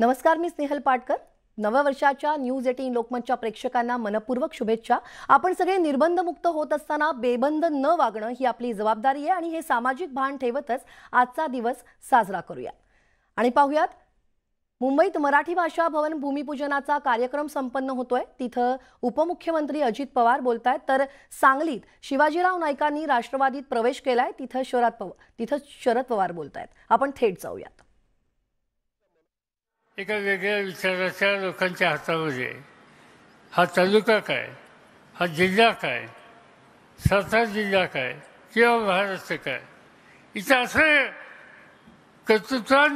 नमस्कार, मी स्नेहल पाटकर। नववर्षाच्या न्यूज 18 लोकमतच्या प्रेक्षकांना मनपूर्वक शुभेच्छा। आपण सगळे निर्बंधमुक्त होत असताना बेबंद न वागणं ही आपली जबाबदारी आहे आणि हे सामाजिक भान ठेवतच आजचा दिवस साजरा करूया। आणि पाहूयात, मुंबईत मराठी भाषा भवन भूमिपूजनाचा कार्यक्रम संपन्न होतोय। तिथं उपमुख्यमंत्री अजित पवार बोलतायत, तर सांगलीत शिवाजीराव नाईकांनी राष्ट्रवादीत प्रवेश केलाय। तिथं शरद पवार बोलतायत। आपण थेट जाऊयात। एका वेगळ्या विचाराच्या लोकांच्या हातामध्ये हा तालुका काय, हा जिल्हा काय, सातारा जिल्हा काय किंवा महाराष्ट्र काय, इथं असं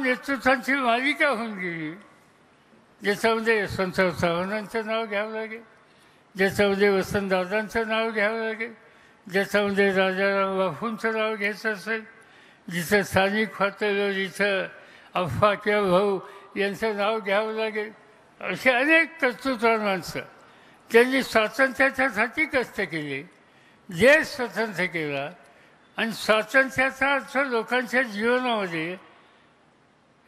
नेतृत्वांची मालिका होऊन गेली, ज्याच्यामध्ये यशवंतराव चव्हाणांचं नाव घ्यावं लागेल, ज्याच्यामध्ये वसंतदादांचं नाव घ्यावं लागेल, ज्याच्यामध्ये राजाराम बापूंचं नाव घ्यायचं असेल, जिथं स्थानिक पातळीवर जिथं अफवा किंवा भाऊ यांचं नाव घ्यावं लागेल, असे अनेक कर्तृत्ववान माणसं त्यांनी स्वातंत्र्यासाठी कष्ट केले, देश स्वतंत्र केला आणि स्वातंत्र्याचा अर्थ लोकांच्या जीवनामध्ये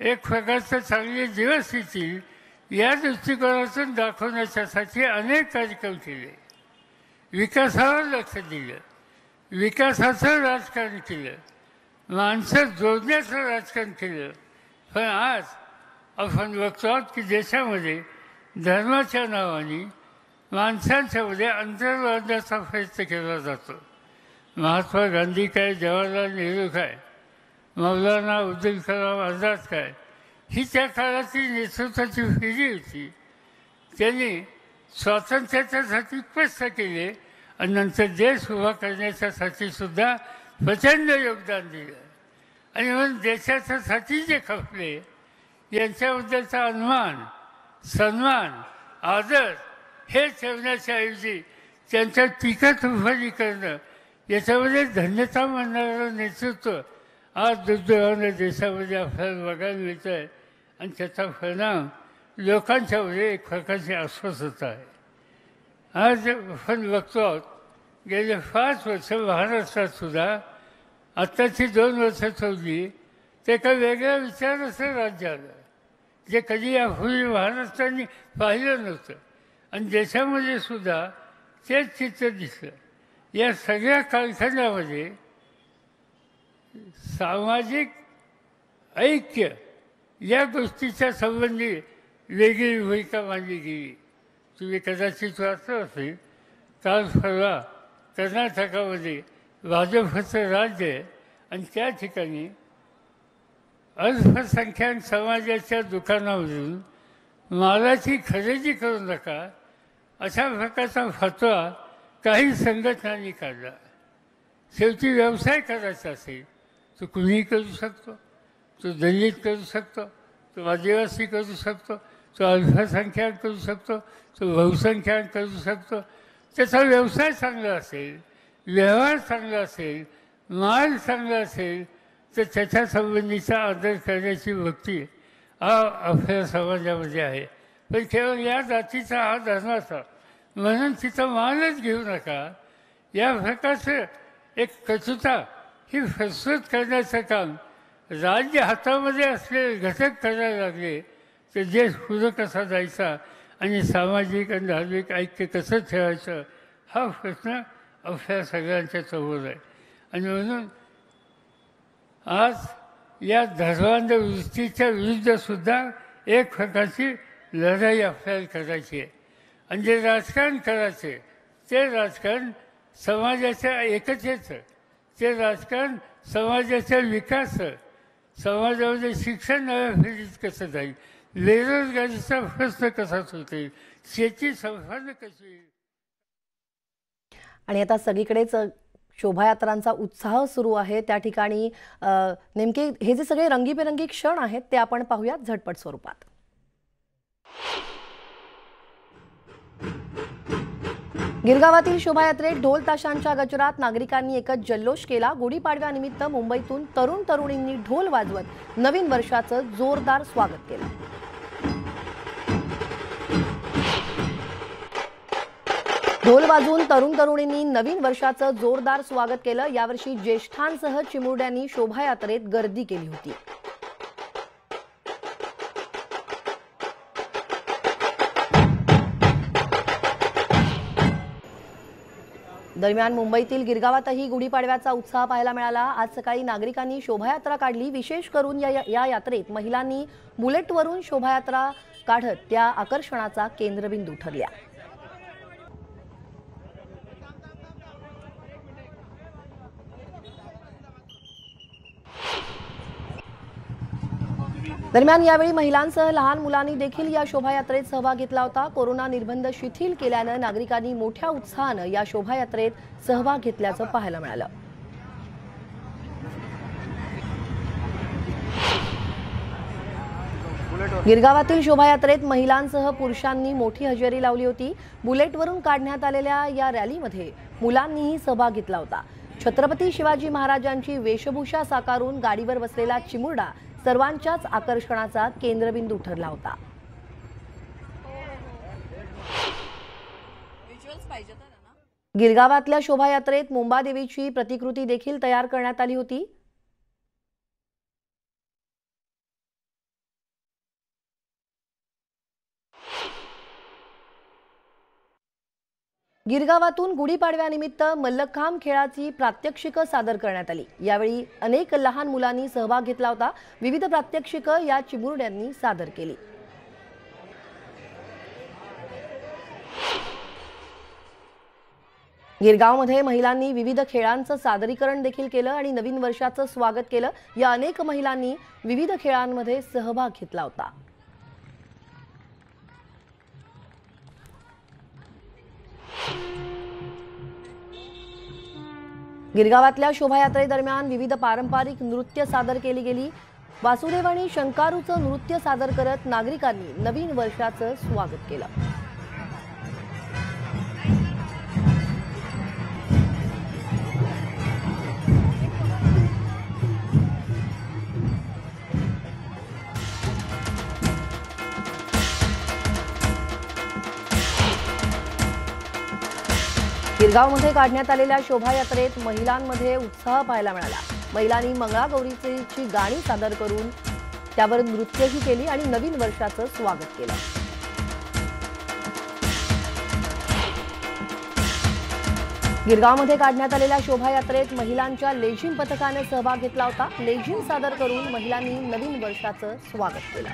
एक प्रकारचं चांगले दिवस येतील या दृष्टिकोनातून दाखवण्यासाठी अनेक कार्यक्रम केले, विकासावर लक्ष दिलं, विकासाचं राजकारण केलं, माणसं जोडण्याचं राजकारण केलं। पण आज आपण बघतो की देशामध्ये धर्माच्या नावाने माणसांच्यामध्ये अंतर वाढण्याचा प्रयत्न केला जातो। महात्मा गांधी काय, जवाहरलाल नेहरू काय, मौलाना अब्दुल कलाम आझाद काय, ही त्या काळाची नेतृत्वाची पिढी होती। त्यांनी स्वातंत्र्याच्यासाठी कष्ट केले आणि नंतर देश उभा करण्याच्यासाठी सुद्धा प्रचंड योगदान दिलं। आणि म्हणून देशाच्यासाठी जे खपले यांच्याबद्दलचा अभिमान, सन्मान, आदर हे ठेवण्याच्या ऐवजी त्यांच्या टीका तुफानी करणं, याच्यामध्ये धन्यता मानणारं नेतृत्व आज दुर्दैवाने देशामध्ये आपल्याला बघायला मिळतं आहे आणि त्याचा परिणाम लोकांच्यामध्ये एक प्रकारची अस्वस्थता आहे। आज आपण बघतो आहोत, गेले 5 वर्ष महाराष्ट्रात सुद्धा आत्ताची 2 वर्ष ठेवली ते एका वेगळ्या विचाराचं राज्य आलं, जे कधी यापूर्वी महाराष्ट्राने पाहिलं नव्हतं आणि देशामध्ये सुद्धा तेच चित्र दिसलं। या सगळ्या कालखंडामध्ये सामाजिक ऐक्य या गोष्टीच्या संबंधी वेगळी भूमिका मांडली गेली। तुम्ही कदाचित वाचलं असेल, काल परवा कर्नाटकामध्ये भाजपचं राज्य आहे आणि त्या ठिकाणी अल्पसंख्याक समाजाच्या दुकानामधून मालाची खरेदी करू नका अशा प्रकारचा फतवा काही संघटनांनी काढला। शेवटी व्यवसाय करायचा असेल तो कुणीही करू शकतो, तो दलित करू शकतो, तो आदिवासी करू शकतो, तो अल्पसंख्याक करू शकतो, तो बहुसंख्याक करू शकतो। त्याचा व्यवसाय चांगला असेल, व्यवहार चांगला असेल, माल चांगला असेल तर त्याच्या संबंधीचा आदर करण्याची वृत्ती आपल्या समाजामध्ये आहे। पण केवळ या जातीचा हा धर्माचा म्हणून तिथं मालच घेऊ नका या प्रकारचं एक कचुता ही प्रस्तुत करण्याचं काम राज्य हातामध्ये असलेले घटक करायला लागले तर देश पुढं कसा जायचा आणि सामाजिक आणि धार्मिक ऐक्य कसं ठेवायचं हा प्रश्न आपल्या सगळ्यांच्या समोर आहे। आणि म्हणून आज या धर्मांध वृत्तीच्या विरुद्धसुद्धा एक प्रकारची लढाई आपल्याला करायची आहे आणि जे राजकारण करायचे ते राजकारण समाजाच्या एकतेचं, ते राजकारण समाजाच्या विकासाचं, समाजामध्ये शिक्षण नव्या पिढीत कसं जाईल, बेरोजगारीचा प्रश्न कसा सुटेल, शेती संसाधनं कशी होईल। आणि आता सगळीकडेच शोभायात्रांचा उत्साह सुरू आहे। त्या ठिकाणी नेमके हे जे सगळे रंगीबेरंगी क्षण आहेत ते आपण पाहूयात झटपट स्वरूपात। गिरगावातील शोभायात्रेत ढोल ताशांच्या गजरात नागरिकांनी एकच जल्लोष केला। गुढीपाडव्यानिमित्त मुंबईतून तरुण तरुणींनी ढोल वाजवत नवीन वर्षाचं जोरदार स्वागत केलं। ढोल वाजवून तरुण तरुणींनी नवीन वर्षाचं जोरदार स्वागत केलं। यावर्षी ज्येष्ठांसह चिमुरड्यांनी शोभायात्रेत गर्दी केली होती। दरम्यान मुंबईतील गिरगावातही गुढीपाडव्याचा उत्साह पाहायला मिळाला। आज सकाळी नागरिकांनी शोभायात्रा काढली। विशेष करून या यात्रेत महिलांनी बुलेटवरून शोभायात्रा काढत त्या आकर्षणाचा केंद्रबिंदू ठरल्या। दरम्यान यावेळी महिलांसह लहान मुलांनी देखील या शोभायात्रेत सहभाग घेतला होता। कोरोना निर्बंध शिथिल केल्याने नागरिकांनी मोठ्या उत्साहाने या शोभायात्रेत सहभाग घेतल्याचं पाहायला मिळालं। गिरगावातील शोभायात्रेत महिलांसह पुरुषांनी मोठी हजेरी लावली होती। बुलेटवरून काढण्यात आलेल्या या रॅलीमध्ये मुलांनीही सहभाग घेतला होता। छत्रपती शिवाजी महाराजांची वेशभूषा साकारून गाडीवर बसलेला चिमुरडा सर्वांच्याच आकर्षणाचा केंद्रबिंदू ठरला होता। गिरगावातल्या शोभायात्रेत मुंबादेवीची प्रतिकृती देखील तयार करण्यात आली होती। गिरगावातून गुढीपाडव्यानिमित्त मल्लखांब खेळाची प्रात्यक्षिकं सादर करण्यात आली। यावेळी अनेक लहान मुलांनी सहभाग घेतला होता। विविध प्रात्यक्षिकं या चिमुरड्यांनी सादर केली। गिरगावमध्ये महिलांनी विविध खेळांचं सादरीकरण देखील केलं आणि नवीन वर्षाचं स्वागत केलं। या अनेक महिलांनी विविध खेळांमध्ये सहभाग घेतला होता। गिरगावातल्या शोभायात्रेदरम्यान विविध पारंपरिक नृत्य सादर केली गेली। वासुदेव आणि शंकारूचं नृत्य सादर करत नागरिकांनी नवीन वर्षाचं स्वागत केलं। गिरगावमध्ये काढण्यात आलेल्या शोभायात्रेत महिलांमध्ये उत्साह पाहायला मिळाला। महिलांनी मंगळागौरीची गाणी सादर करून त्यावर नृत्यही केली आणि नवीन वर्षाचं स्वागत केलं। गिरगावमध्ये काढण्यात आलेल्या शोभायात्रेत महिलांच्या लेझिम पथकाने सहभाग घेतला होता। लेझिम सादर करून महिलांनी नवीन वर्षाचं स्वागत केलं।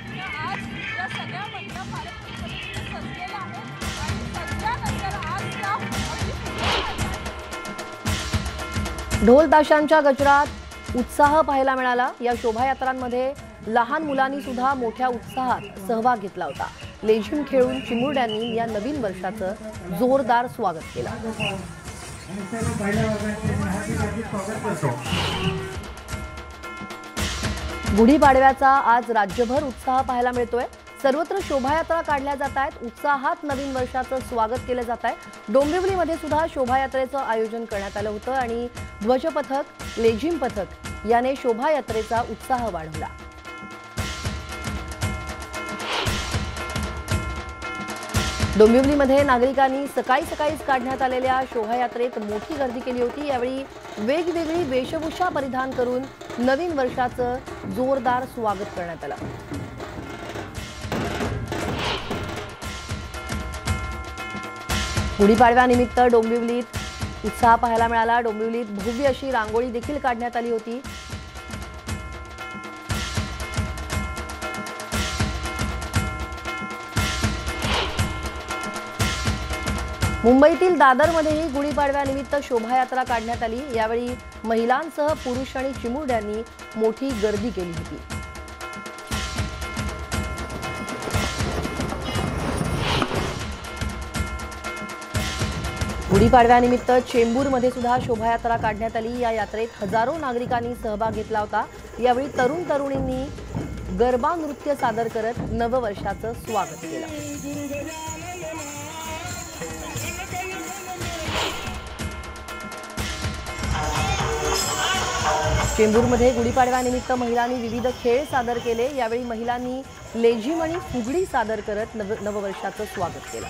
ढोल ताशांच्या गजरात उत्साह पाहायला मिळाला। या शोभायात्रांमध्ये लहान मुलांनी सुद्धा मोठ्या उत्साहात सहभाग घेतला होता। लेझिम खेळून चिमुरड्यांनी या नवीन वर्षाचं जोरदार स्वागत केलं। गुढीपाडव्याचा आज राज्यभर उत्साह पाहायला मिळतोय। सर्वत्र शोभायात्रा काढल्या जात आहेत। उत्साहात नवीन वर्षाचं स्वागत केलं जात आहे। डोंबिवलीमध्ये सुद्धा शोभायात्रेचं आयोजन करण्यात आलं होतं आणि ध्वज पथक, लेझिम पथक याने शोभायात्रेचा उत्साह वाढवला। डोंबिवलीमध्ये नागरिकांनी सकाळीच काढण्यात आलेल्या शोभायात्रेत मोठी गर्दी केली होती। यावेळी वेगवेगळी वेशभूषा परिधान करून नवीन वर्षाचं जोरदार स्वागत करण्यात आलं। गुढीपाडव्यानिमित्त डोंबिवलीत उत्साह पाहायला मिळाला। डोंबिवलीत भव्य अशी रांगोळी देखील काढण्यात आली होती। मुंबईतील दादरमध्येही गुढीपाडव्यानिमित्त शोभायात्रा काढण्यात आली। यावेळी महिलांसह पुरुष आणि चिमुरड्यांनी मोठी गर्दी केली होती। गुढीपाडव्यानिमित्त चेंबूरमध्ये सुद्धा शोभायात्रा काढण्यात आली। या यात्रेत हजारो नागरिकांनी सहभाग घेतला होता। यावेळी तरुणींनी गरबा नृत्य सादर करत नववर्षाचं स्वागत केलं। चेंबूरमध्ये गुढीपाडव्यानिमित्त महिलांनी विविध खेळ सादर केले। यावेळी महिलांनी लेझिम आणि फुगडी सादर करत नववर्षाचं स्वागत केलं।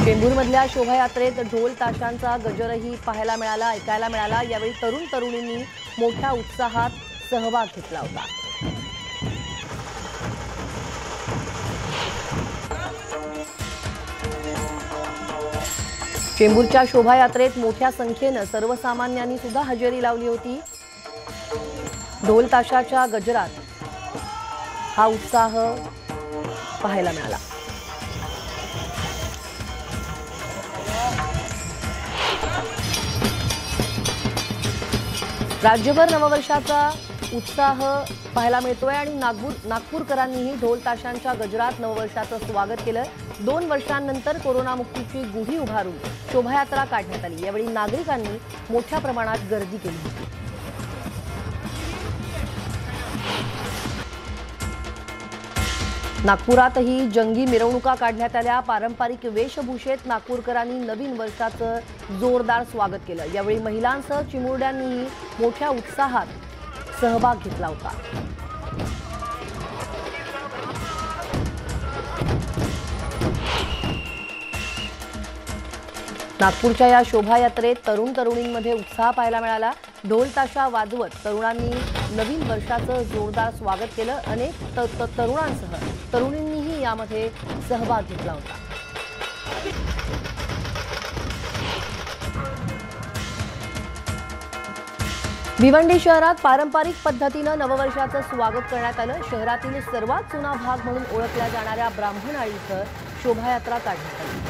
चेंबूरमधल्या शोभायात्रेत ढोल ताशांचा गजरही पाहायला मिळाला, ऐकायला मिळाला। यावेळी तरुणींनी मोठ्या उत्साहात सहभाग घेतला होता। चेंबूरच्या शोभायात्रेत मोठ्या संख्येनं सर्वसामान्यांनी सुद्धा हजेरी लावली होती. ढोल ताशाच्या गजरात हा उत्साह पाहायला मिळाला. राज्यभर नववर्षाचा उत्साह पाहायला मिळतोय आणि नागपूरकरांनीही ढोल ताशांच्या गजरात नववर्षाचं स्वागत केलं. 2 वर्षांनंतर कोरोनामुक्तीची गुढी उभारून शोभायात्रा काढण्यात आली. यावेळी नागरिकांनी मोठ्या प्रमाणात गर्दी केली होती. नागपुरातही जंगी मिरवणुका काढण्यात आल्या. पारंपरिक वेशभूषेत नागपूरकरांनी नवीन वर्षाचं जोरदार स्वागत केलं. यावेळी महिलांसह चिमुरड्यांनीही मोठ्या उत्साहात सहभाग घेतला होता. नागपूरच्या या शोभायात्रेत तरुणींमध्ये उत्साह पाहायला मिळाला. ढोल ताशा वाजवत तरुणांनी नवीन वर्षाचं जोरदार स्वागत केलं. अनेक तरुणांसह तरुणींनीही यामध्ये सहभाग घेतला होता. भिवंडी शहरात पारंपरिक पद्धतीनं नववर्षाचं स्वागत करण्यात आलं. शहरातील सर्वात जुना भाग म्हणून ओळखल्या जाणाऱ्या ब्राह्मणआळी इथं शोभायात्रा काढण्यात आली.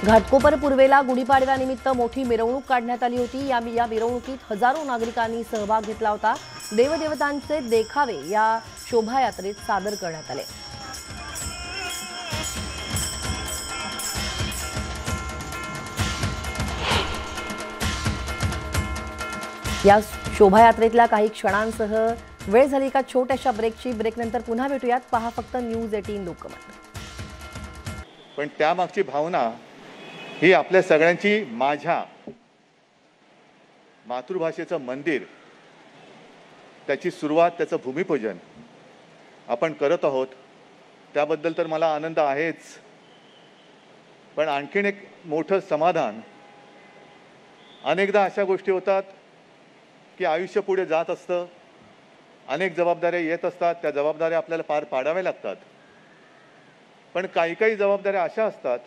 घाटकोपर पूर्वेला गुढीपाडव्यानिमित्त मोठी मिरवणूक काढण्यात आली होती. या मिरवणुकीत हजारो नागरिकांनी सहभाग घेतला होता. देवदेवतांचे देखावे या शोभायात्रेत सादर करण्यात आले. या शोभायात्रेतल्या काही क्षणांसह वेळ झाली का छोट्याशा ब्रेकनंतर पुन्हा भेटूयात. पहा फक्त न्यूज 18 लोकमत. पण त्यामागची भावना ही आपल्या सगळ्यांची, माझ्या मातृभाषेचं मंदिर, त्याची सुरुवात, त्याचं भूमिपूजन आपण करत आहोत. त्याबद्दल तर मला आनंद आहेच, पण आणखीन एक मोठं समाधान. अनेकदा अशा गोष्टी होतात की आयुष्य पुढे जात असतं, अनेक जबाबदाऱ्या येत असतात, त्या जबाबदाऱ्या आपल्याला पार पाडाव्या लागतात. पण काही जबाबदाऱ्या अशा असतात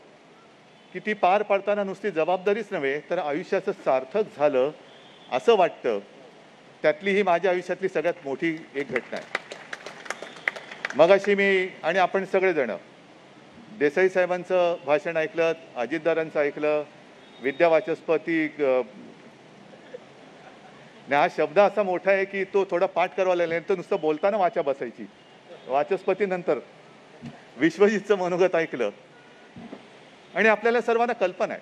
की ती पार पाडताना नुसती जबाबदारीच नव्हे तर आयुष्याचं सार्थक झालं असं वाटतं. त्यातली ही माझ्या आयुष्यातली सगळ्यात मोठी एक घटना आहे. मगाशी मी आणि आपण सगळेजण देसाई साहेबांचं भाषण ऐकलं, अजितदारांचं ऐकलं, विद्यावाचस्पती. हा शब्द असा मोठा आहे की तो थोडा पाठ करावा लागला, तर नुसतं बोलताना वाचा बसायची. वाचस्पती नंतर विश्वजितचं मनोगत ऐकलं आणि आपल्याला सर्वांना कल्पना आहे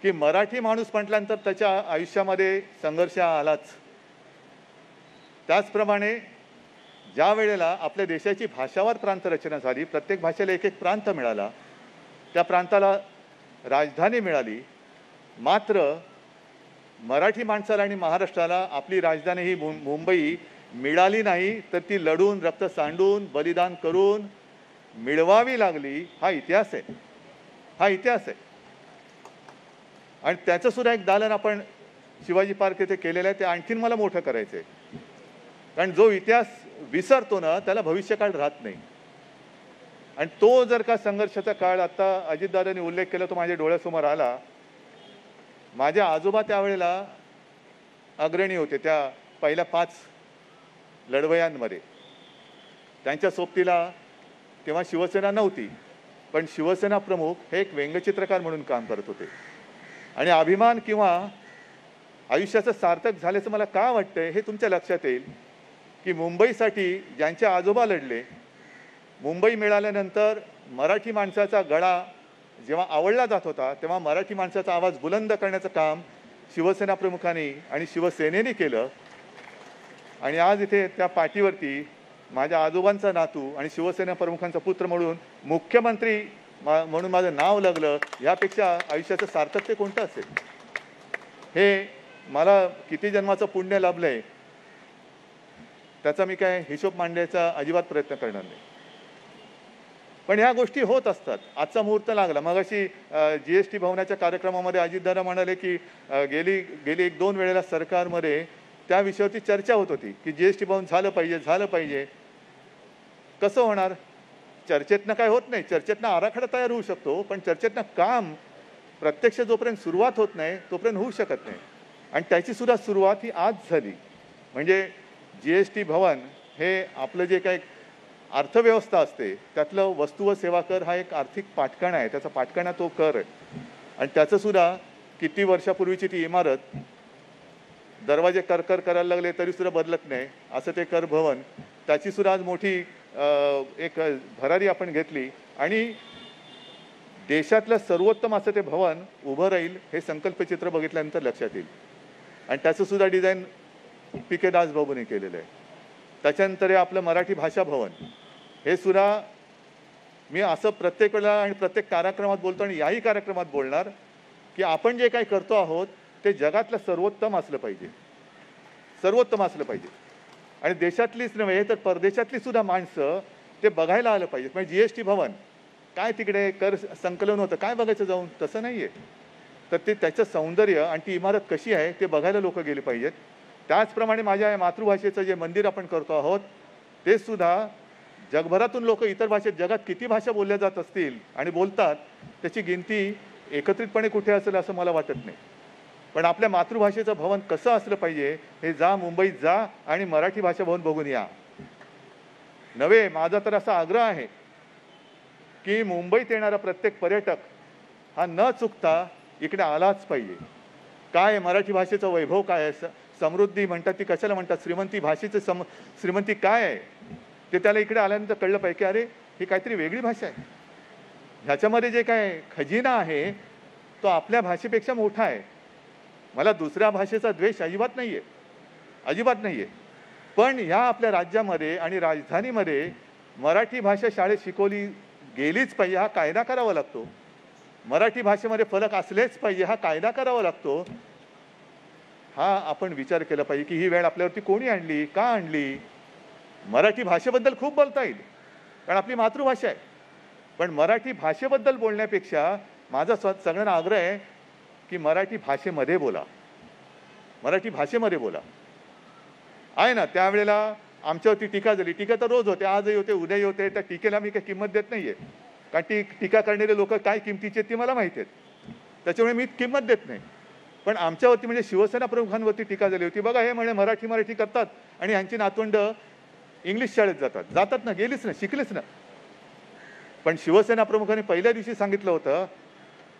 की मराठी माणूस म्हटल्यानंतर त्याच्या आयुष्यामध्ये संघर्ष आलाच. त्याचप्रमाणे ज्या वेळेला आपल्या देशाची भाषावार प्रांत रचना झाली, प्रत्येक भाषेला एक प्रांत मिळाला, त्या प्रांताला राजधानी मिळाली. मात्र मराठी माणसाला आणि महाराष्ट्राला आपली राजधानी ही मुंबई मिळाली नाही, तर ती लढून, रक्त सांडून, बलिदान करून मिळवावी लागली. हा इतिहास आहे, हा इतिहास आहे. आणि त्याचं सुद्धा एक दालन आपण शिवाजी पार्क येथे केलेलं आहे. ते आणखीन मला मोठं करायचं आहे, कारण जो इतिहास विसरतो ना त्याला भविष्यकाळ राहत नाही. आणि तो जर का संघर्षाचा काळ आता अजितदादांनी उल्लेख केला तो माझ्या डोळ्यासमोर आला. माझे आजोबा त्यावेळेला अग्रणी होते त्या पहिल्या 5 लढवयांमध्ये. त्यांच्या सोबतीला तेव्हा शिवसेना नव्हती, पण शिवसेना प्रमुख हे एक व्यंगचित्रकार म्हणून काम करत होते. आणि अभिमान किंवा आयुष्याचं सार्थक झाल्याचं मला का वाटतंय हे तुमच्या लक्षात येईल की मुंबईसाठी ज्यांचे आजोबा लढले, मुंबई मिळाल्यानंतर मराठी माणसाचा गळा जेव्हा आवडला जात होता तेव्हा मराठी माणसाचा आवाज बुलंद करण्याचं काम शिवसेना प्रमुखांनी आणि शिवसेनेने केलं. आणि आज इथे त्या पाठीवरती माझ्या आजोबांचा नातू आणि शिवसेना प्रमुखांचा पुत्र म्हणून मुख्यमंत्री म्हणून माझं नाव लागलं. यापेक्षा आयुष्याचं सार्थक कोणतं असेल? हे मला किती जन्माचं पुण्य लाभलंय त्याचा मी काय हिशोब मांडण्याचा अजिबात प्रयत्न करणार नाही. पण ह्या गोष्टी होत असतात. आजचा मुहूर्त लागला. मग अशी GST भवनाच्या कार्यक्रमामध्ये अजितदादा म्हणाले की गेली 1-2 वेळेला सरकारमध्ये त्या विषयावरती चर्चा होत होती की GST भवन झालं पाहिजे. कसं होणार? चर्चेतनं काय होत नाही, चर्चेतनं आराखडा तयार होऊ शकतो, पण चर्चेतनं काम प्रत्यक्ष जोपर्यंत सुरुवात होत नाही तोपर्यंत होऊ शकत नाही. आणि त्याची सुद्धा सुरुवात ही आज झाली. म्हणजे GST भवन हे आपलं जे काही अर्थव्यवस्था असते त्यातलं वस्तू व सेवा कर हा एक आर्थिक पाठकणा आहे, त्याचा पाठकणा तो कर आहे. आणि त्याचंसुद्धा किती वर्षापूर्वीची ती इमारत दरवाजे करकर करायला लागले तरी सुद्धा बदलत नाही असं ते कर भवन, त्याची सुद्धा आज मोठी एक भरारी आपण घेतली आणि देशातलं सर्वोत्तम असं ते भवन उभं राहील हे संकल्पचित्र बघितल्यानंतर लक्षात येईल. आणि त्याचं सुद्धा डिझाईन PK दासबाबूंनी केलेलं आहे. त्याच्यानंतर हे आपलं मराठी भाषा भवन, हे सुद्धा मी असं प्रत्येक वेळेला आणि प्रत्येक कार्यक्रमात बोलतो आणि याही कार्यक्रमात बोलणार की आपण जे काही करतो आहोत ते जगातलं सर्वोत्तम असलं पाहिजे, सर्वोत्तम असलं पाहिजे. आणि देशातलीच नव्हे तर परदेशातली सुद्धा माणसं ते बघायला आलं पाहिजे. म्हणजे GST भवन काय तिकडे कर संकलन होतं काय बघायचं जाऊन, तसं नाही आहे. तर ते त्याचं सौंदर्य आणि ती इमारत कशी आहे ते बघायला लोक गेले पाहिजेत. त्याचप्रमाणे माझ्या या मातृभाषेचं जे मंदिर आपण करतो आहोत ते सुद्धा जगभरातून लोक इतर भाषेत जगात किती भाषा बोलल्या जात असतील आणि बोलतात त्याची गिनती एकत्रितपणे कुठे असेल असं मला वाटत नाही. पण आपल्या मातृभाषेचं भवन कसं असलं पाहिजे हे जा, मुंबईत जा आणि मराठी भाषा भवन बघून या. नव्हे, माझा तर असा आग्रह आहे की मुंबईत येणारा प्रत्येक पर्यटक हा न चुकता इकडे आलाच पाहिजे. काय मराठी भाषेचं वैभव काय आहे, समृद्धी म्हणतात ती कशाला म्हणतात, श्रीमंती, भाषेचं श्रीमंती काय आहे ते त्याला इकडे आल्यानंतर कळलं पाहिजे की अरे ही काहीतरी वेगळी भाषा आहे. ह्याच्यामध्ये जे काय खजिना आहे तो आपल्या भाषेपेक्षा मोठा आहे. मला दुसऱ्या भाषेचा द्वेष अजिबात नाही आहे, अजिबात नाही आहे. पण ह्या आपल्या राज्यामध्ये आणि राजधानीमध्ये मराठी भाषा शाळेत शिकवली गेलीच पाहिजे हा कायदा करावा लागतो. मराठी भाषेमध्ये फलक असलेच पाहिजे हा कायदा करावा लागतो. हा आपण विचार केला पाहिजे की ही वेळ आपल्यावरती कोणी आणली, का आणली. मराठी भाषेबद्दल खूप बोलता येईल कारण आपली मातृभाषा आहे, पण मराठी भाषेबद्दल बोलण्यापेक्षा माझा सगळ्यांना आग्रह आहे की मराठी भाषेमध्ये बोला, मराठी भाषेमध्ये बोला. आहे ना, त्यावेळेला आमच्यावरती टीका झाली, टीका तर रोज होते, आजही होते, उद्याही होते. त्या टीकेला मी काही किंमत देत नाही आहे कारण टीका करणारे लोक काय किमतीचे आहेत ते मला माहिती आहेत, त्याच्यामुळे मी किंमत देत नाही. पण आमच्यावरती म्हणजे शिवसेना प्रमुखांवरती टीका झाली होती. बघा हे म्हणे मराठी करतात आणि ह्यांची नातवंड इंग्लिश शाळेत जातात ना, गेलीच ना, शिकलीच ना. पण शिवसेना प्रमुखांनी पहिल्या दिवशी सांगितलं होतं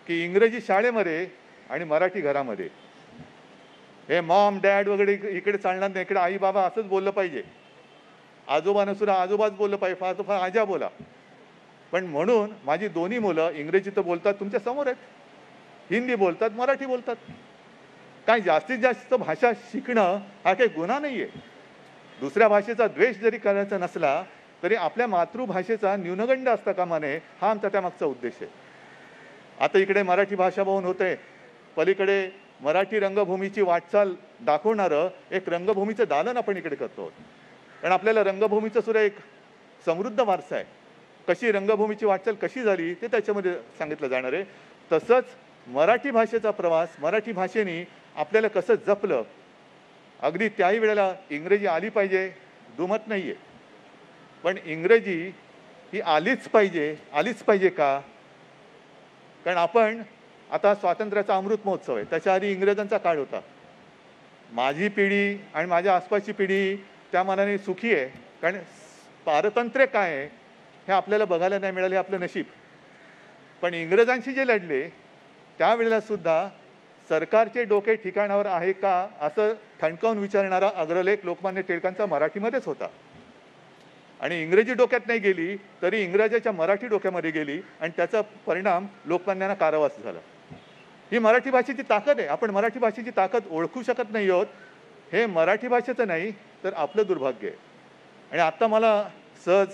की इंग्रजी शाळेमध्ये आणि मराठी घरामध्ये हे मॉम डॅड वगैरे इकडे चालणार नाही, इकडे आई बाबा असंच बोललं पाहिजे. आजोबानं सुद्धा आजोबाच बोललं पाहिजे, फार तो फार आजा बोला. पण म्हणून माझी दोन्ही मुलं इंग्रजी तर बोलतात, तुमच्या समोर आहेत, हिंदी बोलतात, मराठी बोलतात. काय जास्तीत जास्त भाषा शिकणं हा काही गुन्हा नाही आहे. दुसऱ्या भाषेचा द्वेष जरी करायचा नसला तरी आपल्या मातृभाषेचा न्यूनगंड असता कामा नये हा आमचा त्यामागचा उद्देश आहे. आता इकडे मराठी भाषा भवन होते, पलीकडे मराठी रंगभूमीची वाटचाल दाखवणारं एक रंगभूमीचं दालन आपण इकडे करतो. कारण आपल्याला रंगभूमीचं सुद्धा एक समृद्ध वारसा आहे. कशी रंगभूमीची वाटचाल कशी झाली ते त्याच्यामध्ये सांगितलं जाणार आहे. तसंच मराठी भाषेचा प्रवास मराठी भाषेने आपल्याला कसं जपलं, अगदी त्याही वेळेला इंग्रजी आली पाहिजे दुमत नाही आहे, पण इंग्रजी ही आलीच पाहिजे का. कारण आपण आता स्वातंत्र्याचा अमृत महोत्सव आहे, त्याच्या आधी इंग्रजांचा काळ होता. माझी पिढी आणि माझ्या आसपासची पिढी त्या मानाने सुखी आहे कारण पारतंत्र्य काय आहे हे आपल्याला बघायला नाही मिळाले, आपलं नशीब. पण इंग्रजांशी जे लढले त्यावेळेला सुद्धा सरकारचे डोके ठिकाणावर आहे का असं ठणकावून विचारणारा अग्रलेख लोकमान्य टिळकांचा मराठीमध्येच होता. आणि इंग्रजी डोक्यात नाही गेली तरी इंग्रजाच्या मराठी डोक्यामध्ये गेली आणि त्याचा परिणाम लोकमान्यांना कारावास झाला. ही मराठी भाषेची ताकद आहे. आपण मराठी भाषेची ताकद ओळखू शकत नाही आहोत, हे मराठी भाषेचं नाही तर आपलं दुर्भाग्य आहे. आणि आत्ता मला सहज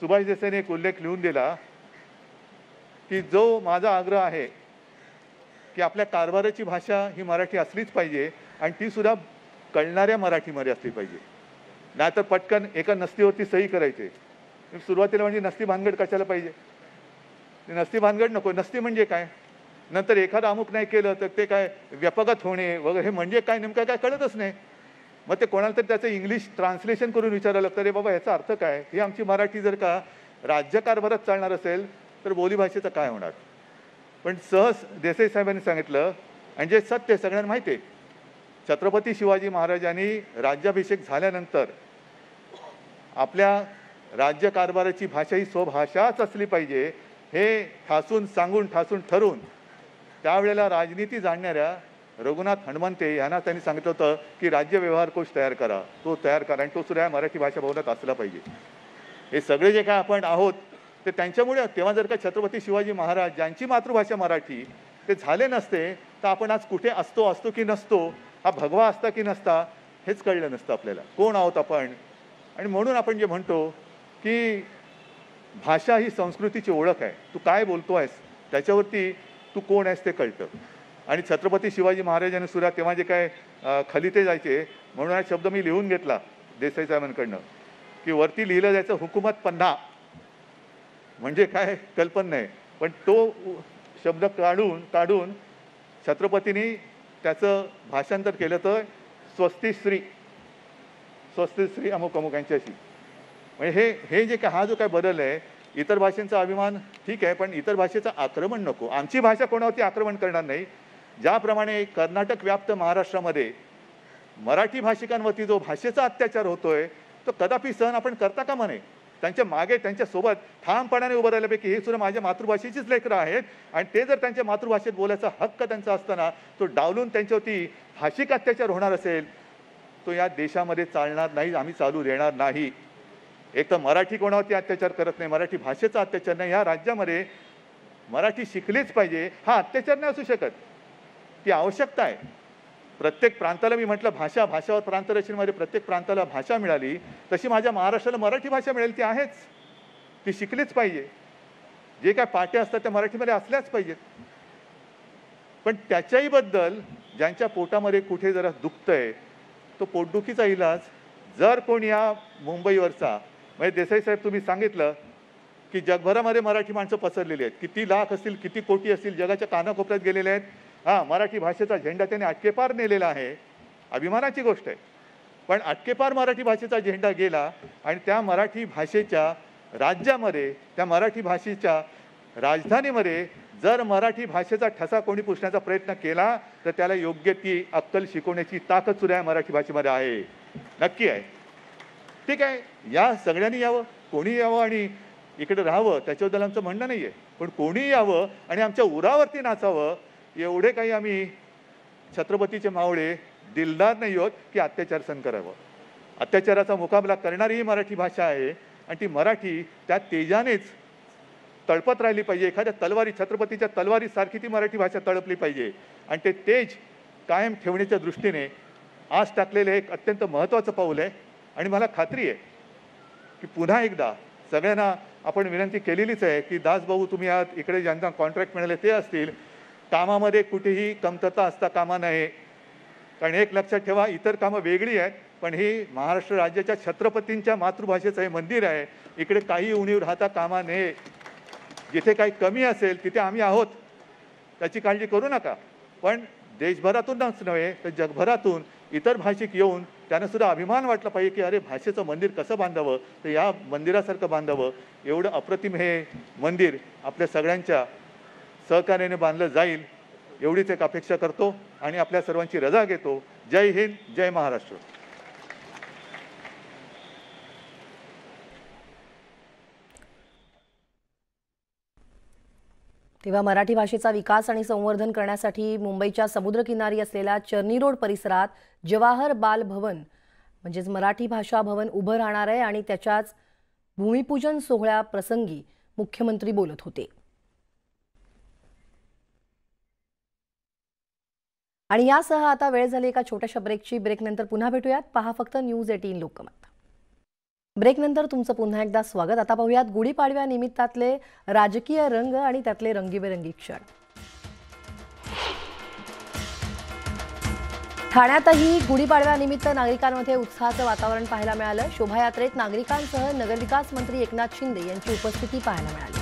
सुभाष देसाईने एक उल्लेख लिहून दिला की जो माझा आग्रह आहे की आपल्या कारभाराची भाषा ही मराठी असलीच पाहिजे आणि ती सुद्धा कळणाऱ्या मराठीमध्ये असली पाहिजे. नाहीतर पटकन एका नसतीवरती सही करायचे. सुरुवातीला म्हणजे नसती भानगड कशाला पाहिजे, नसती भानगड नको. नसती म्हणजे काय, नंतर एखादं अमुक नाही केलं तर ते काय व्यपगत होणे वगैरे हे म्हणजे काय नेमकं काय कळतच नाही. मग ते कोणाला तरी त्याचं इंग्लिश ट्रान्सलेशन करून विचारायला लागतं, अरे बाबा ह्याचा अर्थ काय? ही आमची मराठी जर का राज्यकारभारात चालणार असेल तर बोलीभाषेचं काय होणार? पण सहज देसाई साहेबांनी सांगितलं आणि जे सत्य सगळ्यांना माहिती आहे, छत्रपती शिवाजी महाराजांनी राज्याभिषेक झाल्यानंतर आपल्या राज्यकारभाराची भाषा ही स्वभाषाच असली पाहिजे हे ठासून सांगून ठासून ठरवून त्यावेळेला राजनीती जाणणाऱ्या रघुनाथ हनुमंते यांना त्यांनी सांगितलं होतं की राज्य व्यवहार कोश तयार करा, तो तयार करा आणि तो सुद्धा मराठी भाषा भवनात असला पाहिजे. हे सगळे जे काय आपण आहोत ते त्यांच्यामुळे. तेव्हा जर का छत्रपती शिवाजी महाराज ज्यांची मातृभाषा मराठी ते झाले नसते तर आपण आज कुठे असतो की नसतो, हा भगवा असता की नसता हेच कळलं नसतं आपल्याला, कोण आहोत आपण. आणि म्हणून आपण जे म्हणतो की भाषा ही संस्कृतीची ओळख आहे. तू काय बोलतो आहेस त्याच्यावरती तू कोण आहेस ते कळतं. आणि छत्रपती शिवाजी महाराजांनी सुद्धा तेव्हा जे काय खलिते जायचे म्हणून हा शब्द मी लिहून घेतला देसाई साहेबांकडनं की वरती लिहिलं जायचं हुकूमत पन्हा, म्हणजे काय कल्पना नाही, पण तो शब्द काढून छत्रपतींनी त्याचं भाषांतर केलं तर स्वस्ती श्री अमुक अमुक यांच्याशी. म्हणजे हे जे काय हा जो काय बदल आहे, इतर भाषांचा अभिमान ठीक आहे पण इतर भाषेचं आक्रमण नको. आमची भाषा कोणावरती आक्रमण करणार नाही. ज्याप्रमाणे कर्नाटक व्याप्त महाराष्ट्रामध्ये मराठी भाषिकांवरती जो भाषेचा अत्याचार होतोय तो कदापि सहन आपण करता कामा नये. त्यांच्या मागे त्यांच्यासोबत ठामपणाने उभं राहिल्यापैकी हे सुद्धा माझ्या मातृभाषेचीच लेकरं आहेत आणि ते जर त्यांच्या मातृभाषेत बोलायचा हक्क त्यांचा असताना तो डावलून त्यांच्यावरती भाषिक अत्याचार होणार असेल तो या देशामध्ये चालणार नाही, आम्ही चालू देणार नाही. एक तर मराठी कोणावरती अत्याचार करत नाही, मराठी भाषेचा अत्याचार नाही. या राज्यामध्ये मराठी शिकलीच पाहिजे, हा अत्याचार नाही असू शकत, ती आवश्यकता आहे. प्रत्येक प्रांताला मी म्हटलं भाषावर प्रांत रचनेमध्ये प्रत्येक प्रांताला भाषा मिळाली तशी माझ्या महाराष्ट्राला मराठी भाषा मिळेल, ती आहेच, ती शिकलीच पाहिजे. जे काय पाट्या असतात त्या मराठीमध्ये असल्याच पाहिजेत. पण त्याच्याही बद्दल ज्यांच्या पोटामध्ये कुठे जरा दुखतंय तो पोटदुखीचा इलाज जर कोण या मुंबईवरचा म्हणजे देसाई साहेब तुम्ही सांगितलं की जगभरामध्ये मराठी माणसं पसरलेली आहेत, किती लाख असतील किती कोटी असतील, जगाच्या कानाकोपऱ्यात गेलेले आहेत. हां, मराठी भाषेचा झेंडा त्याने अटकेपार नेलेला आहे, अभिमानाची गोष्ट आहे. पण अटकेपार मराठी भाषेचा झेंडा गेला आणि त्या मराठी भाषेच्या राज्यामध्ये त्या मराठी भाषेच्या राजधानीमध्ये जर मराठी भाषेचा ठसा कोणी पुसण्याचा प्रयत्न केला तर त्याला योग्य ती अक्कल शिकवण्याची ताकद सुद्धा या मराठी भाषेमध्ये आहे, नक्की आहे. ठीक आहे, या सगळ्यांनी यावं, कोणी यावं आणि इकडे राहावं त्याच्याबद्दल आमचं म्हणणं नाही आहे, पण कोणी यावं आणि आमच्या उरावरती नाचावं एवढे काही आम्ही छत्रपतीचे मावळे दिलदार नाही आहोत की अत्याचार सहन करावं. अत्याचाराचा मुकाबला करणारी ही मराठी भाषा आहे आणि ती मराठी त्या तेजानेच तळपत राहिली पाहिजे. एखाद्या तलवारी छत्रपतीच्या तलवारीसारखी ती मराठी भाषा तळपली पाहिजे आणि ते तेज कायम ठेवण्याच्या दृष्टीने आज टाकलेलं एक अत्यंत महत्त्वाचं पाऊल आहे. आणि मला खात्री आहे की पुन्हा एकदा सगळ्यांना आपण विनंती केलेलीच आहे की दासभाऊ तुम्ही आज इकडे ज्यांना कॉन्ट्रॅक्ट मिळाले ते असतील, कामामध्ये कुठेही कमतरता असता कामा नये. कारण एक लक्षात ठेवा, इतर कामं वेगळी आहेत पण ही महाराष्ट्र राज्याच्या छत्रपतींच्या मातृभाषेचं हे मंदिर आहे, इकडे काही उणीव राहता कामा नये. जिथे काही कमी असेल तिथे आम्ही आहोत, त्याची काळजी करू नका. पण देशभरातूनच नव्हे तर जगभरातून इतर भाषिक येऊन त्यांना सुद्धा अभिमान वाटला पाहिजे की अरे भाषेचं मंदिर कसं बांधावं तर या मंदिरासारखं बांधावं. एवढं अप्रतिम हे मंदिर आपल्या सगळ्यांच्या सहकार्याने बांधलं जाईल एवढीच एक अपेक्षा करतो आणि आपल्या सर्वांची रजा घेतो. जय हिंद, जय महाराष्ट्र. तेव्हा मराठी भाषेचा विकास आणि संवर्धन करण्यासाठी मुंबईच्या समुद्रकिनारी असलेल्या चर्नी रोड परिसरात जवाहर बाल भवन म्हणजेच मराठी भाषा भवन उभं राहणार आहे आणि त्याच्याच भूमिपूजन सोहळ्याप्रसंगी मुख्यमंत्री बोलत होते. आणि यासह आता वेळ झाली एका छोट्याशा ब्रेकची. ब्रेकनंतर पुन्हा भेटूयात. पहा फक्त न्यूज 18 लोकमत. ब्रेकनंतर तुमचं पुन्हा एकदा स्वागत. आता पाहूयात गुढीपाडव्या निमित्तातले राजकीय रंग आणि त्यातले रंगीबेरंगी क्षण. ठाण्यातही गुढीपाडव्यानिमित्त नागरिकांमध्ये उत्साहाचं वातावरण पाहायला मिळालं. शोभायात्रेत नागरिकांसह नगरविकास मंत्री एकनाथ शिंदे यांची उपस्थिती पाहायला मिळाली.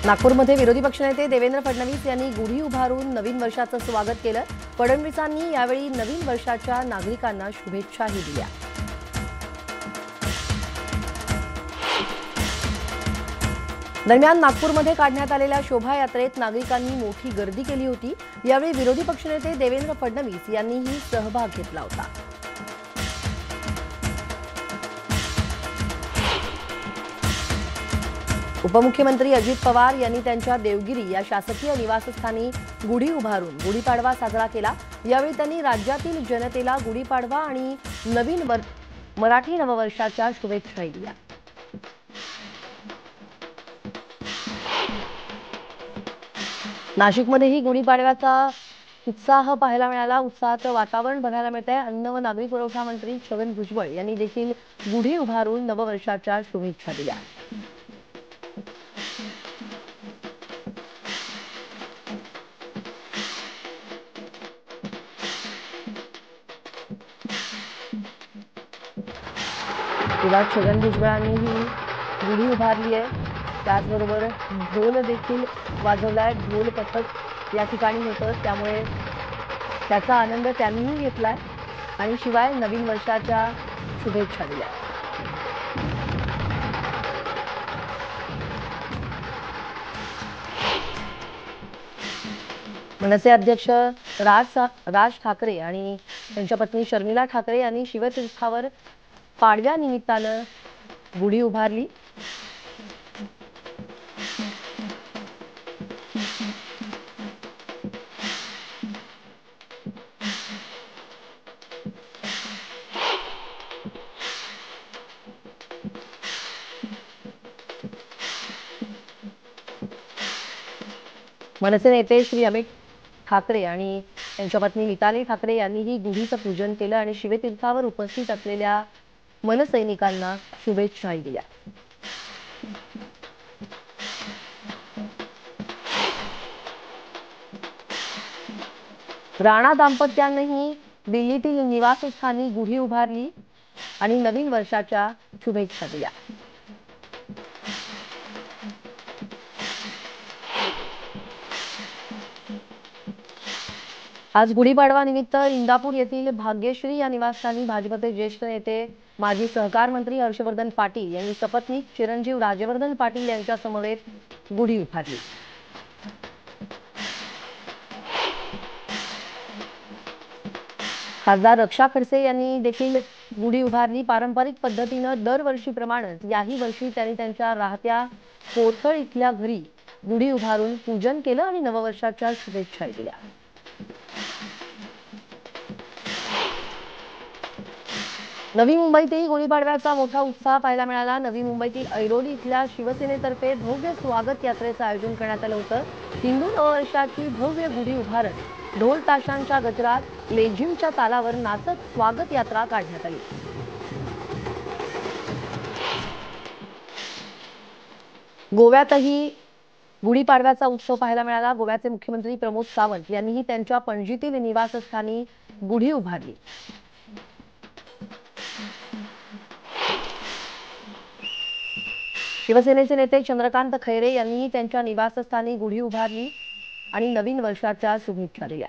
नागपूरमध्ये विरोधी पक्षनेते देवेंद्र फडणवीस यांनी गुढी उभारून नवीन वर्षाचं स्वागत केलं. फडणवीसांनी यावेळी नवीन वर्षाच्या नागरिकांना शुभेच्छाही दिल्या. दरम्यान नागपूरमध्ये काढण्यात आलेल्या शोभायात्रेत नागरिकांनी मोठी गर्दी केली होती. यावेळी विरोधी पक्षनेते देवेंद्र फडणवीस यांनीही सहभाग घेतला होता. उपमुख्यमंत्री अजित पवार यांनी त्यांच्या देवगिरी या शासकीय निवासस्थानी गुढी उभारून गुढीपाडवा साजरा केला. यावेळी त्यांनी राज्यातील जनतेला गुढीपाडवा आणि मराठी नववर्षाच्या शुभेच्छा दिल्या. नाशिकमध्येही गुढीपाडव्याचा उत्साह पाहायला मिळाला. उत्साहाचं वातावरण बघायला मिळत आहे. अन्न व नागरी पुरवठा मंत्री छगन भुजबळ यांनी देखील गुढी उभारून नववर्षाच्या शुभेच्छा दिल्या. छगन भुजबळांनी ही गुढी उभारली आहे. त्याचबरोबर ढोल देखील वाजवलाय. ढोल पथक या ठिकाणी होतं, त्यामुळे त्याचा आनंद त्यांनीही घेतलाय आणि शिवाय नवीन वर्षाच्या शुभेच्छा दिल्या. मनसे अध्यक्ष राज ठाकरे आणि त्यांच्या पत्नी शर्मिला ठाकरे यांनी शिवतीर्थावर पाडव्यानिमित्तानं गुढी उभारली. मनसे नेते श्री अमित ठाकरे आणि त्यांच्या पत्नी मिताली ठाकरे यांनीही गुढीचं पूजन केलं आणि शिवतीर्थावर उपस्थित असलेल्या मनसैनिकांना शुभेच्छा दिल्या. राणा दाम्पत्यानेही दिल्लीतील निवासस्थानी गुढी उभारली आणि नवीन वर्षाच्या शुभेच्छा दिल्या. आज गुढीपाडवा निमित्त इंदापूर येथील भाग्यश्री या निवासस्थानी भाजपचे ज्येष्ठ नेते माजी सहकार मंत्री हर्षवर्धन पाटील यांनी सपत्नीक चिरंजीव राजवर्धन पाटील यांच्या समवेत गुढी उभारली. खासदार रक्षा खडसे यांनी देखील गुढी उभारली. पारंपरिक पद्धतीनं दरवर्षीप्रमाणेच याही वर्षी त्यांनी त्यांच्या राहत्या कोथळ इथल्या घरी गुढी उभारून पूजन केलं आणि नववर्षाच्या शुभेच्छा दिल्या. नवी मुंबईतही गुढीपाडव्याचा मोठा उत्साह पाहायला मिळाला. नवी मुंबईतील ऐरोली इथल्या शिवसेनेतर्फे भव्य स्वागत यात्रेचं आयोजन करण्यात आलं होतं. हिंदू नववर्षाची भव्य गुढी उभारत ढोल ताशांच्या गजरात लेझिमच्या तालावर नाचत स्वागत यात्रा काढण्यात आली. गोव्यातही गुढीपाडव्याचा उत्सव पाहायला मिळाला. गोव्याचे मुख्यमंत्री प्रमोद सावंत यांनीही त्यांच्या पणजीतील निवासस्थानी गुढी उभारली. शिवसेनेचे नेते चंद्रकांत खैरे यांनीही त्यांच्या निवासस्थानी गुढी उभारली आणि नवीन वर्षाच्या शुभेच्छा दिल्या.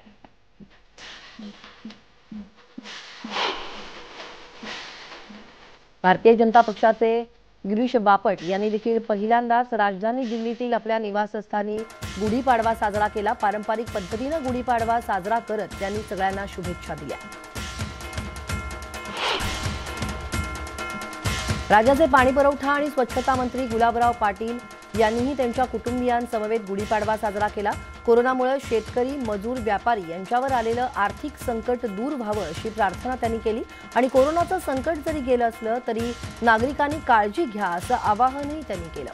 भारतीय जनता पक्षाचे गिरीश बापट यांनी देखील पहिल्यांदाच राजधानी दिल्लीतील आपल्या निवासस्थानी गुढीपाडवा साजरा केला. पारंपरिक पद्धतीने गुढीपाडवा साजरा करत त्यांनी सगळ्यांना शुभेच्छा दिल्या. राज्याचे पाणी पुरवठा आणि स्वच्छता मंत्री गुलाबराव पाटील यांनीही त्यांच्या कुटुंबियांसमवेत गुढीपाडवा साजरा केला. कोरोनामुळे शेतकरी, मजूर, व्यापारी यांच्यावर आलेलं आर्थिक संकट दूर व्हावं अशी प्रार्थना त्यांनी केली आणि कोरोनाचं संकट जरी गेलं असलं तरी नागरिकांनी काळजी घ्या असं आवाहनही त्यांनी केलं.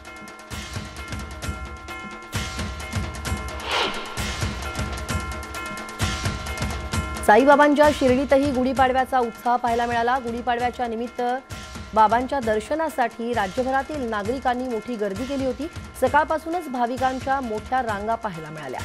साईबाबांच्या शिर्डीतही गुढीपाडव्याचा उत्साह पाहायला मिळाला. गुढीपाडव्याच्या निमित्त बाबांच्या दर्शनासाठी राज्यभरातील नागरिकांनी मोठी गर्दी केली होती. सकाळपासूनच भाविकांच्या मोठ्या रांगा पाहायला मिळाल्या.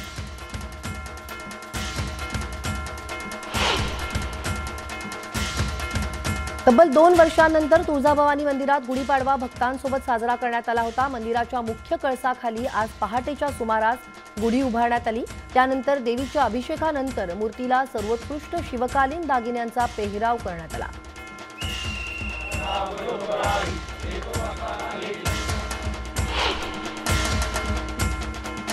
तब्बल 2 वर्षांनंतर तुळजाभवानी मंदिरात गुढीपाडवा भक्तांसोबत साजरा करण्यात आला होता. मंदिराच्या मुख्य कळसाखाली आज पहाटेच्या सुमारास गुढी उभारण्यात आली. त्यानंतर देवीच्या अभिषेकानंतर मूर्तीला सर्वोत्कृष्ट शिवकालीन दागिन्यांचा पेहराव करण्यात आला.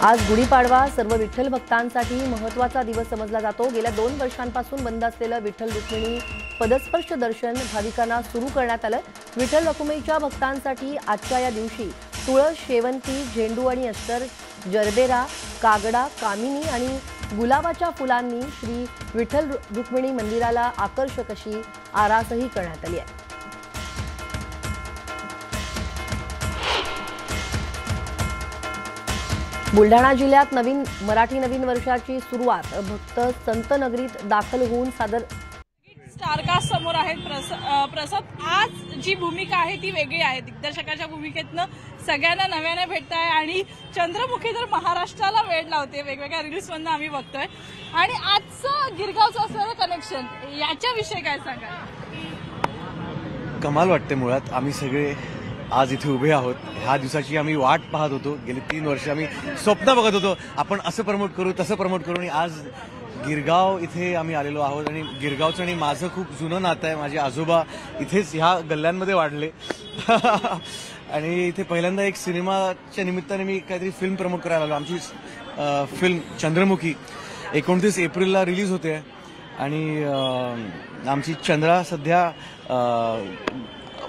आज गुढीपाडवा सर्व विठ्ठल भक्तांसाठी महत्त्वाचा दिवस समजला जातो. गेल्या 2 वर्षांपासून बंद असलेलं विठ्ठल रुक्मिणी पदस्पर्श दर्शन भाविकांना सुरू करण्यात आलं. विठ्ठल रखुमाईच्या भक्तांसाठी आजच्या या दिवशी तुळस, शेवंती, झेंडू आणि अस्तर, जरबेरा, कागडा, कामिनी आणि गुलाबाच्या फुलांनी श्री विठ्ठल रुक्मिणी मंदिराला आकर्षक अशी आरासही करण्यात आली आहे. बुलढाणा जिल्ह्यात मराठी नवीन वर्षाची सुरुवात भक्त संत नगरीत दाखल होऊन स्टारकास्ट समोर आहेत प्रसाद. आज जी भूमिका आहे ती वेगळी आहे. दिग्दर्शकाच्या भूमिकेतनं सगळ्यांना नव्याने भेटताय आणि चंद्रमुखी तर महाराष्ट्राला वेळ लावते. वेगवेगळ्या रील्समधनं आम्ही बघतोय. आणि आजचं गिरगावचं असणारं कनेक्शन याच्याविषयी काय सांगाल? कमाल वाटते. मुळात आम्ही सगळे आज इथे उभे आहोत. ह्या दिवसाची आम्ही वाट पाहत होतो. गेली 3 वर्ष आम्ही स्वप्न बघत होतो, आपण असं प्रमोट करू, तसं प्रमोट करू. आणि आज गिरगाव इथे आम्ही आलेलो आहोत. आणि गिरगावचं आणि माझं खूप जुनं नातं आहे. माझे आजोबा इथेच ह्या गल्ल्यांमध्ये वाढले. आणि इथे पहिल्यांदा एक सिनेमाच्या निमित्ताने मी काहीतरी फिल्म प्रमोट करायला आलो. आमची फिल्म चंद्रमुखी 29 एप्रिलला रिलीज होते. आणि आमची चंद्रा सध्या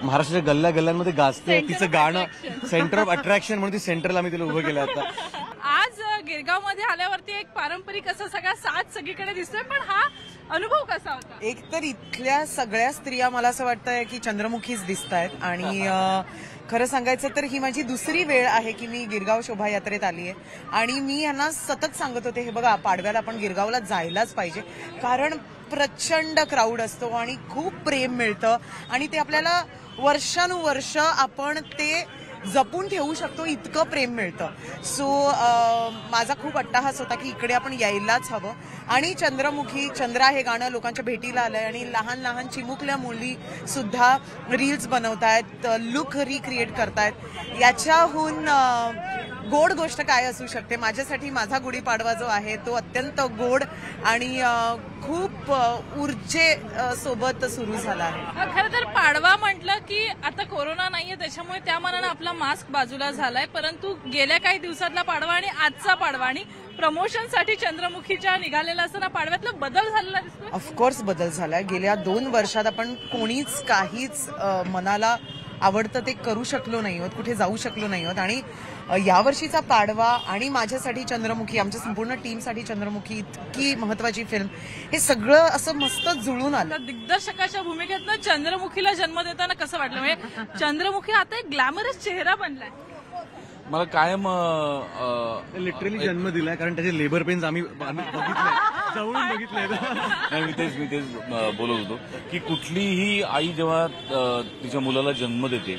महाराष्ट्राच्या गल्ल्या गल्ल्यांमध्ये गाजते. तिचं गाणं सेंटर ऑफ अट्रॅक्शन म्हणून ती सेंटरला आम्ही तिला उभं केलं आता. आज गिरगावमध्ये आल्यावरती एक पारंपरिक असं सगळा साज सगळीकडे दिसतोय, पण हा अनुभव कसा होता? एक तर इथल्या सगळ्या स्त्रिया मला असं वाटतंय की चंद्रमुखीच दिसतायत. आणि खरं सांगायचं तर ही माझी दुसरी वेळ आहे की मी गिरगाव शोभायात्रेत आली आहे. आणि मी यांना सतत सांगत होते, हे बघा पाडव्याला आपण गिरगावला जायलाच पाहिजे, कारण प्रचंड क्राऊड असतो आणि खूप प्रेम मिळतं आणि ते आपल्याला वर्षानुवर्ष आपण ते जपून ठेवू शकतो, इतकं प्रेम मिळतं. सो माझा खूप अट्टाहास होता की इकडे आपण यायलाच हवं. आणि चंद्रमुखी, चंद्रा हे गाणं लोकांच्या भेटीला आलंय आणि लहान लहान चिमुकल्या मुली सुद्धा रील्स बनवतायत, लुक रिक्रिएट करतायत. याच्याहून गोड गोष्ट काय असू शकते? माझ्यासाठी माझा गुढीपाडवा जो आहे तो अत्यंत गोड आणि खूप ऊर्जे सोबत सुरू झाला आहे. खरं तर पाडवा म्हटलं की आता कोरोना नाहीये, त्याच्यामुळे त्या मनानं आपला मास्क बाजूला झालाय. परंतु गेल्या काही दिवसातला पाडवा आणि आजचा पाडवा आणि प्रमोशनसाठी चंद्रमुखीच्या निघालेला असताना पाडव्यातला बदल झालेला दिसतोय. ऑफकोर्स बदल झालाय. गेल्या 2 वर्षात आपण कोणीच काहीच मनाला आवडतं ते करू शकलो नाही आहोत, कुठे जाऊ शकलो नाही आहोत. आणि यावर्षीचा पाडवा आणि माझ्यासाठी चंद्रमुखी, आमच्या संपूर्ण टीमसाठी चंद्रमुखी इतकी महत्वाची फिल्म, हे सगळं असं मस्त जुळून आलं. दिग्दर्शकाच्या भूमिकेतनं चंद्रमुखीला जन्म देताना कसं वाटलं? म्हणजे चंद्रमुखी आता एक ग्लॅमरस चेहरा बनलाय. मला कायम लिटरली जन्म दिलाय, कारण त्याचे लेबर पेन्स आम्ही बघितले, जवळून बघितले. मी तेच बोलत होतो की कुठलीही आई जेव्हा तिच्या मुलाला जन्म देते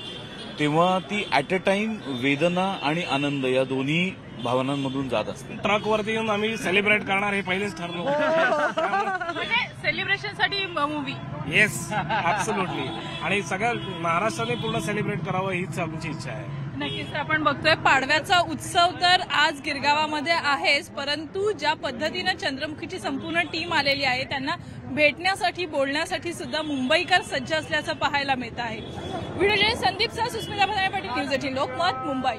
तेव्हा ती ऍट अ टाइम वेदना आणि आनंद या दोन्ही भावनांमधून जात असते. ट्रकवरती येऊन आम्ही सेलिब्रेट करणार हे पहिलेच ठरलो. म्हणजे सेलिब्रेशनसाठी मूवी. Yes, absolutely. आणि सगळ्या महाराष्ट्राने पूर्ण सेलिब्रेट करावं हीच आमची इच्छा आहे. नक्कीच आपण बघतोय पाडव्याचा उत्सव तर आज गिरगावामध्ये आहेच, परंतु ज्या पद्धतीनं चंद्रमुखीची संपूर्ण टीम आलेली आहे त्यांना भेटण्यासाठी, बोलण्यासाठी सुद्धा मुंबईकर सज्ज असल्याचं पाहायला मिळत आहे. व्हिडिओ जर्नलिस्ट संदीपसह सुस्मिता पाटील, न्यूज 18 लोकमत, मुंबई.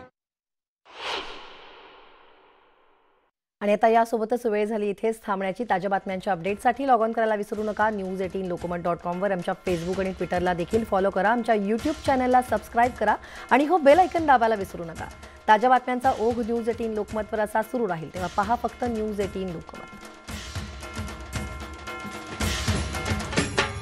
आणि आता यासोबतच वेळ झाली इथेच थांबण्याची. ताज्या बातम्यांच्या अपडेटसाठी लॉग ऑन करायला विसरू नका. news18lokamat.com वर आमच्या फेसबुक आणि ट्विटरला देखील फॉलो करा. आमच्या यूट्यूब चॅनलला सबस्क्राईब करा आणि हो बेल आयकन दाबायला विसरू नका. ताज्या बातम्यांचा ओघ न्यूज 18 लोकमतवर असा सुरू राहील, तेव्हा पहा फक्त न्यूज 18 लोकमत.